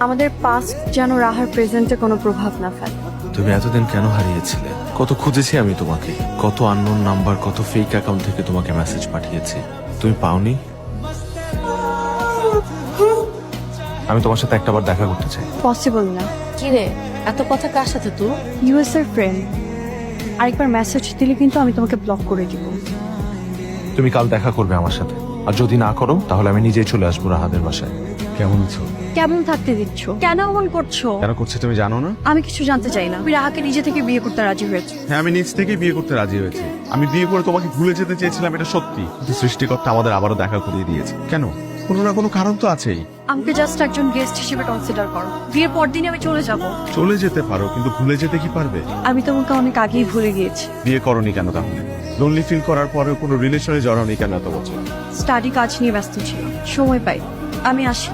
আমাদের পাস্ট যেন রাহার প্রেজেন্টে কোনো প্রভাব না ফেলে। তুমি এতদিন কেন হারিয়েছিলে? কত খুঁজেছি আমি তোমাকে, কত আননোন নাম্বার, কত ফেক অ্যাকাউন্ট থেকে তোমাকে মেসেজ পাঠিয়েছি, তুমি পাওনি। আমি তোমার সাথে একটাবার দেখা করতে চাই। পসিবল না। কি রে, এত কথা কার সাথে তুই? ইউএস এর ফ্রেন্ড। আরেকবার মেসেজ দিলে কিন্তু আমি তোমাকে ব্লক করে দিব। তুমি কাল দেখা করবে আমার সাথে, আর যদি না করো তাহলে আমি নিজেই চলে আসবো রাহাদের বাসায়। কেমন আছো? কেমন থাকতে দিচ্ছ? কেন এমন করছো? কেন করছে তুমি জানো না? আমি কিছু জানতে চাই না। তুমি রাহাকে নিজে থেকে বিয়ে করতে রাজি হয়েছো। হ্যাঁ, আমি নিজ থেকেই বিয়ে করতে রাজি হয়েছি। আমি বিয়ে করে তোমাকে ভুলে যেতে চেয়েছিলাম, এটা সত্যি, কিন্তু সৃষ্টিকর্তা আমাদের আবারও দেখা করিয়ে দিয়েছে। কেন? কোনো না কোনো কারণ তো আছেই। আমাকে জাস্ট একজন গেস্ট হিসেবে কনসিডার করো। বিয়ের পর দিনই আমি চলে যাব। চলে যেতে পারো, কিন্তু ভুলে যেতে কি পারবে? আমি তোমাকে অনেক আগেই ভুলে গিয়েছি। বিয়ে করনি কেন তাহলে? লোনলি ফিল করার পরেও কোনো রিলেশনে জড়াওনি কেন এত বছর? স্টাডি কাজ নিয়ে ব্যস্ত ছিল, সময় পাই। আমি আসি।